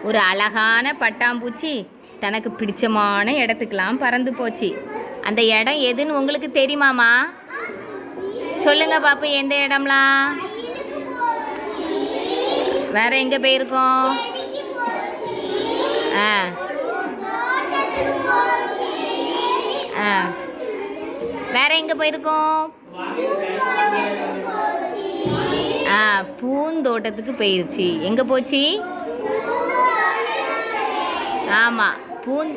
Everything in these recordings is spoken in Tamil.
ஒரு அழகான பட்டாம்பூச்சி தனக்கு பிடிச்சமான இடத்துக்கெல்லாம் பறந்து போச்சு. அந்த இடம் எதுன்னு உங்களுக்கு தெரியுமாமா? சொல்லுங்க பாப்போம், எந்த இடம்லாம்? வேற எங்கே போயிருக்கோம்? வேற எங்கே போயிருக்கோம்? பூந்தோட்டத்துக்கு போயிருச்சு. எங்கே போச்சு? ஆமாம்,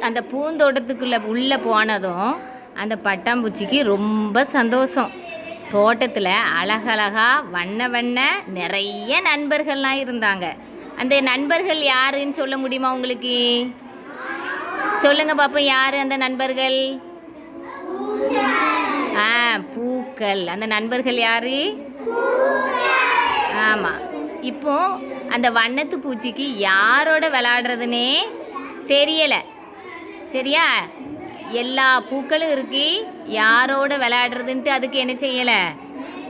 அந்த பூந்தோட்டத்துக்குள்ளே உள்ளே போனதும் அந்த பட்டாம்பூச்சிக்கு ரொம்ப சந்தோஷம். தோட்டத்தில் அழகழகா வண்ண நிறைய நண்பர்கள்லாம் இருந்தாங்க. அந்த நண்பர்கள் யாருன்னு சொல்ல முடியுமா உங்களுக்கு? சொல்லுங்க பாப்போம், யார் அந்த நண்பர்கள்? பூக்கள். அந்த நண்பர்கள் யாரு? ஆமாம். இப்போ அந்த வண்ணத்து பூச்சிக்கு யாரோட விளையாடுறதுன்னே தெரியலை. சரியா? எல்லா பூக்களும் இருக்கு, யாரோட விளையாடுறதுன்ட்டு அதுக்கு என்ன செய்யலை,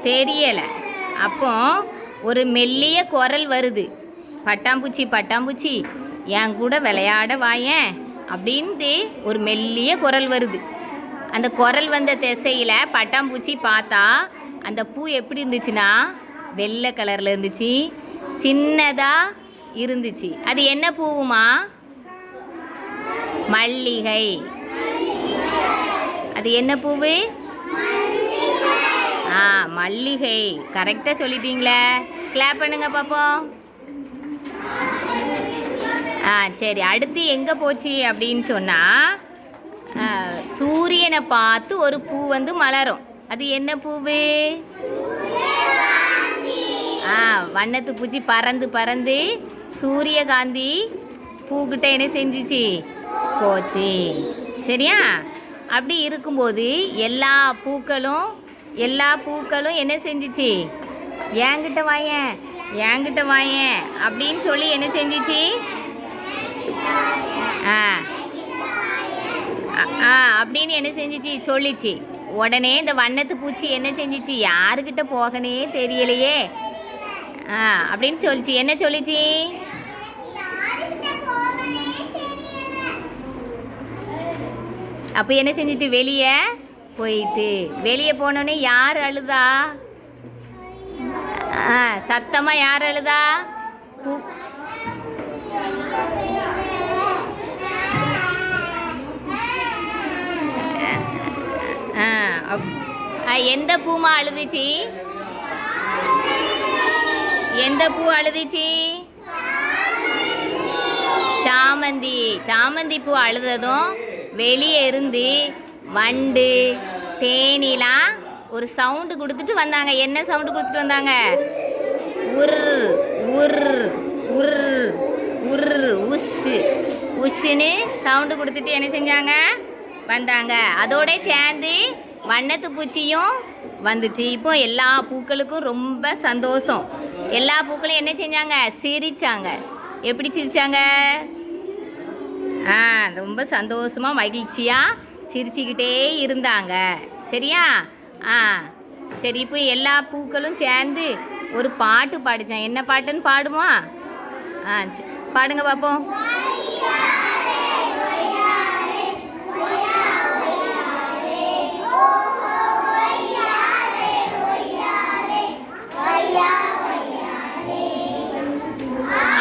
தெரியலை. அப்போ ஒரு மெல்லிய குரல் வருது, பட்டாம்பூச்சி பட்டாம்பூச்சி என் கூட விளையாட வாயேன் அப்படின்ட்டு ஒரு மெல்லிய குரல் வருது. அந்த குரல் வந்த திசையில் பட்டாம்பூச்சி பார்த்தா அந்த பூ எப்படி இருந்துச்சுன்னா வெள்ளை கலரில் இருந்துச்சு, சின்னதாக இருந்துச்சு. அது என்ன பூவுமா? மல்லிகை. அது என்ன பூவு? மல்லிகை. கரெக்டாக சொல்லிட்டீங்களே, கிளாப் பண்ணுங்க பார்ப்போம். சரி, அடுத்து எங்கே போச்சு அப்படின்னு சொன்னால், சூரியனை பார்த்து ஒரு பூ வந்து மலரும். அது என்ன பூவு? வண்ணத்து பூச்சி பறந்து பறந்து சூரியகாந்தி பூக்கிட்ட என்ன செஞ்சிச்சு? போச்சு. சரியா? அப்படி இருக்கும்போது எல்லா பூக்களும் என்ன செஞ்சிச்சு? என்கிட்ட வாயேன் என்கிட்ட வாயேன் அப்படின்னு சொல்லி என்ன செஞ்சிச்சு? அப்படின்னு என்ன செஞ்சிச்சு? சொல்லிச்சு. உடனே இந்த வண்ணத்து பூச்சி என்ன செஞ்சிச்சு? யாருக்கிட்ட போகனே தெரியலையே அப்படின்னு சொல்லிச்சு. என்ன சொல்லிச்சு? அப்போ என்ன செஞ்சிட்டு வெளியே போயிட்டு, வெளியே போனோடனே யார் அழுதா? சத்தமாக யார் அழுதா? எந்த பூமா அழுதுச்சு? எந்த பூ அழுதுச்சு? சாமந்தி. சாமந்தி பூ அழுததும் வெளியே இருந்து வண்டு தேனிலாம் ஒரு சவுண்டு கொடுத்துட்டு வந்தாங்க. என்ன சவுண்டு கொடுத்துட்டு வந்தாங்க? உர் உர் உர் உர் உஷ் உஷ்ஷுன்னு சவுண்டு கொடுத்துட்டு என்ன செஞ்சாங்க? வந்தாங்க. அதோட சேர்ந்து வண்ணத்து பூச்சியும் வந்துச்சு. இப்போ எல்லா பூக்களுக்கும் ரொம்ப சந்தோஷம். எல்லா பூக்களும் என்ன செஞ்சாங்க? சிரிச்சாங்க. எப்படி சிரிச்சாங்க? ரொம்ப சந்தோஷமாக மகிழ்ச்சியாக சிரிச்சுக்கிட்டே இருந்தாங்க. சரியா? சரி, இப்போ எல்லா பூக்களும் சேர்ந்து ஒரு பாட்டு பாடிச்சான். என்ன பாட்டுன்னு பாடுமா? பாடுங்க பார்ப்போம்.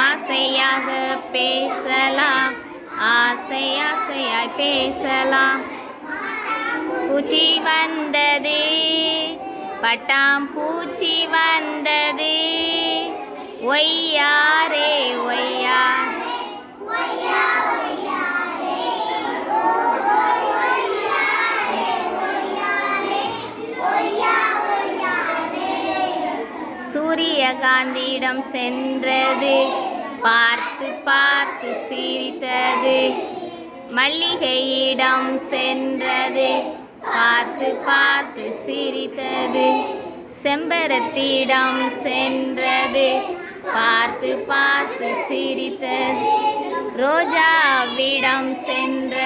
ஆசையாக பேசலாம், ஆசை ஆசையாய் பேசலாம். பூச்சி வந்தது, பட்டாம்பூச்சி வந்தது, ஒய்யாரே ஒய்யா. சூரியகாந்தியிடம் சென்றது, பார்த்து பார்த்து சிரித்தது. மல்லிகையிடம் சென்றது, பார்த்து பார்த்து சிரித்தது. செம்பருத்தியிடம் சென்றது, பார்த்து பார்த்து சிரித்தது. ரோஜாவிடம் சென்ற,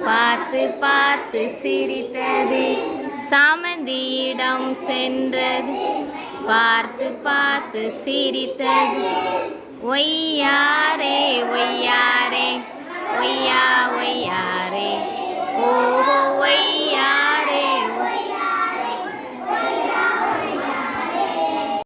பார்த்து பார்த்து சிரித்தது. சாமந்தியிடம் சென்றது, பார்த்து பார்த்து சிரித்தது. ஒய்யாரே ஒய்யாரே ஒய்யா ஒய்யாரே ஓ